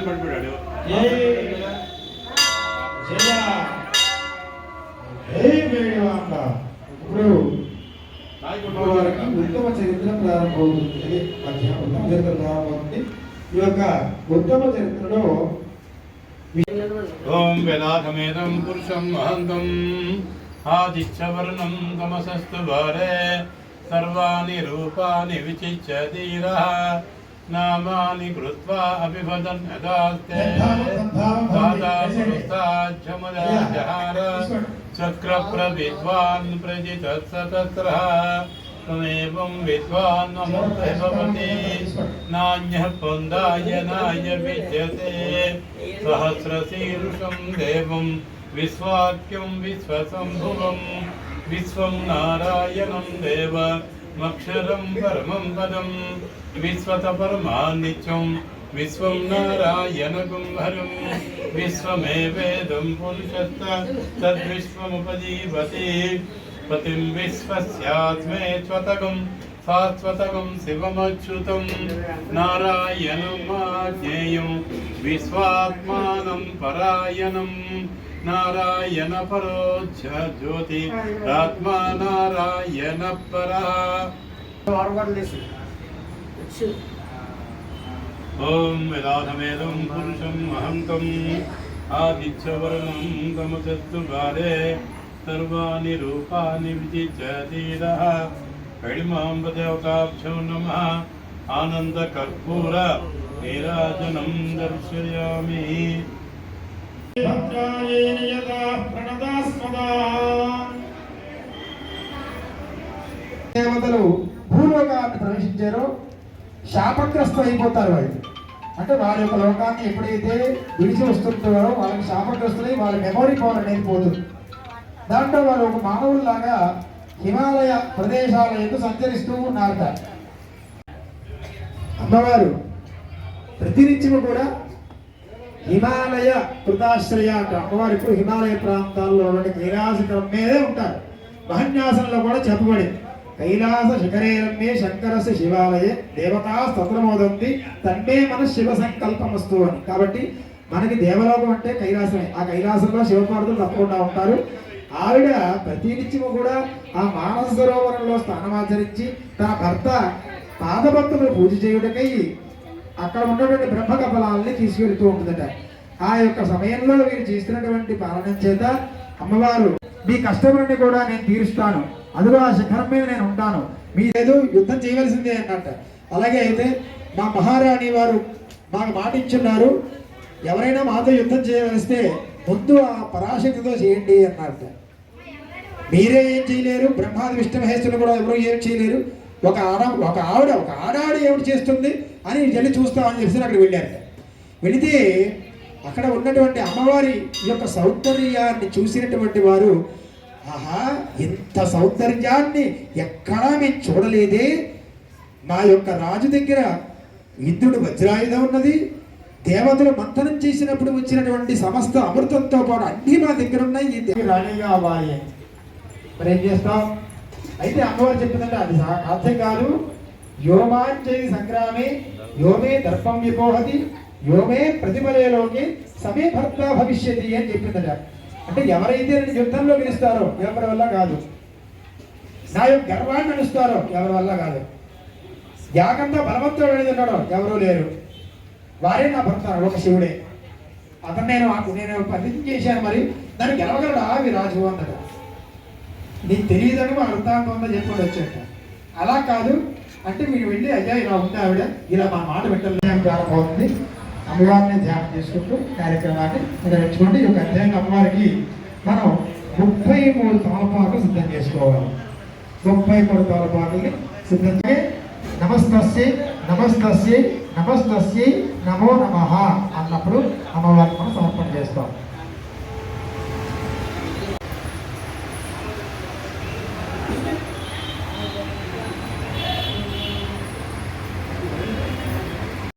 పడిపోయాడు. ఇప్పుడు ఉత్తమ చరిత్ర ప్రారంభమవుతుంది. ఉత్తమ చరిత్ర ప్రారంభమవుతుంది. ఈ యొక్క ఉత్తమ చరిత్రలో ఓం వేదాఖమేదం పురుషం మహంతం ఆదిత్యవర్ణం తమసస్తు భారే సర్వాణి రూపాని విచిచ్య ధీరః నామాని కృత్వా అభివదన్ యదాస్తే దాదా పురుషాజ్జమదజహార చక్ర ప్రవిద్వాన్ ప్రజితత్సతస్రః తమేవం విద్వాన్ అమృతే భవతి నాన్యః పుందాయనాయ విద్యతే సహస్రశీర్షం దేవం విశ్వాఖ్యం విశ్వసంభువం విశ్వం నారాయణం దేవమక్షరం పరమం పదం విశ్వత పరమానిత్యం విశ్వం నారాయణగం హరం విశ్వమేవేదం పురుషస్త తద్విశ్వముపజీవతి పతిం విశ్వస్యాత్మే త్వతగం శాశ్వతగం శివమచ్యుతం నారాయణమాజ్ఞేయం విశ్వాత్మానం పరాయణం నారాయణ పరోక్ష జ్యోతి ఆత్మా నారాయణ పరః. ఓం వేదాఖమేదం పురుషం మహంతం ఆదిత్యవర్ణం తమసస్తు భారే సర్వాణి రూపాని విచిచ్య ధీరః కైమాంబదేవతాభ్యో నమః ఆనంద కర్పూర నీరాజనం దర్శయామి. దేవతలు భూలోకాన్ని ప్రవేశించారో శాపగ్రస్తం అయిపోతారు వాళ్ళు. అంటే వారి యొక్క లోకాన్ని ఎప్పుడైతే విడిచి వస్తుంటారో వాళ్ళకి శాపగ్రస్తులై వాళ్ళ మెమొరీ పవర్ అనేది పోతుంది. దాంట్లో వాళ్ళు ఒక మానవుల్లాగా హిమాలయ ప్రదేశాల ఎందుకు సంచరిస్తూ ఉన్నారట. అమ్మవారు ప్రతినిత్యము కూడా హిమాలయ కృతాశ్రయ అంట. అమ్మవారు ఇప్పుడు హిమాలయ ప్రాంతాల్లో కైలాసకరం మీదే ఉంటారు. మహన్యాసంలో కూడా చెప్పబడింది, కైలాస శిఖరేరమ్యే శంకరస్య శివాలయే దేవతా స్తోత్రమోదంతి తన్మే మన శివ సంకల్పమస్తు అని. కాబట్టి మనకి దేవలోకం అంటే కైలాసమే. ఆ కైలాసంలో శివపార్వతులు తప్పకుండా ఉంటారు. ఆవిడ ప్రతినిత్యము కూడా ఆ మానస సరోవరంలో స్నానమాచరించి తన భర్త పాదభక్తులు పూజ చేయుటకై అక్కడ ఉన్నటువంటి బ్రహ్మకపలాలని తీసుకెళ్తూ ఉంటుందట. ఆ యొక్క సమయంలో వీరు చేస్తున్నటువంటి పాలన చేత అమ్మవారు మీ కష్టములని కూడా నేను తీరుస్తాను, అదిగో ఆ శిఖరం మీద నేను ఉంటాను, మీరేదో యుద్ధం చేయవలసిందే అన్నట్ట. అలాగే అయితే మా మహారాణి వారు మాకు మాట ఇచ్చున్నారు, ఎవరైనా మాతో యుద్ధం చేయవలిస్తే ముందు ఆ పరాశక్తితో చేయండి అన్నట్ట. మీరే ఏం చేయలేరు, బ్రహ్మాది విష్ణు మహేశ్వరులు కూడా ఎవరు ఏం చేయలేరు, ఒక ఆడాడు ఏమిటి చేస్తుంది అని వెళ్ళి చూస్తామని చెప్పి అక్కడ వెళ్ళారట. వెళితే అక్కడ ఉన్నటువంటి అమ్మవారి యొక్క సౌందర్యాన్ని చూసినటువంటి వారు, ఆహా ఇంత సౌందర్యాన్ని ఎక్కడా మేము చూడలేదే, మా యొక్క రాజు దగ్గర ఇంద్రుడు వజ్రాయుధం ఉన్నది, దేవతలు మంథనం చేసినప్పుడు వచ్చినటువంటి సమస్త అమృతంతో పాటు అన్నీ మా దగ్గర ఉన్నాయి, ఈ రాణిగా అవ్వాలి. మరి ఏం చేస్తాం? అయితే అమ్మవారు చెప్పిందంటే అది సాధ్యం కాదు. యోమాంజలి సంగ్రామే యోమే దర్పం విపోహతి యోమే ప్రతిఫలేలోకి సమే భర్త భవిష్యతి అని చెప్పిందట. అంటే ఎవరైతే యుద్ధంలో గెలుస్తారో ఎవరి వల్ల కాదు, నా యొక్క గర్వాన్ని అనుస్తారో ఎవరి వల్ల కాదు, యాగంతో బలవంతుడు వెళుతున్నాడో ఎవరూ లేరు, వారే నా భర్త ఒక శివుడే, అతను నేను ప్రతిజ్ఞ చేశాను, మరి దాన్ని గెలవగలడా విరాజు అన్నట. నీకు తెలియదని మా వృత్తాంతం ఉందని చెప్పి వచ్చాట. అలా కాదు అంటే మీరు వెళ్ళి అయ్యా ఇలా ఉంది ఆవిడ, ఇలా మా మాట పెట్టలేదు ప్రారంభమవుతుంది. అమ్మవారిని ధ్యానం చేసుకుంటూ కార్యక్రమాన్ని నిర్వహించుకోండి. ఈ యొక్క అధ్యాయం అమ్మవారికి మనం 33 తమలపాకులు సిద్ధం చేసుకోవాలి. 33 తమలపాకుల్ని సిద్ధం చేసి నమస్తస్యై నమస్తస్యై నమస్తస్యై నమో నమః అన్నప్పుడు అమ్మవారికి మనం సమర్పణ చేస్తాం.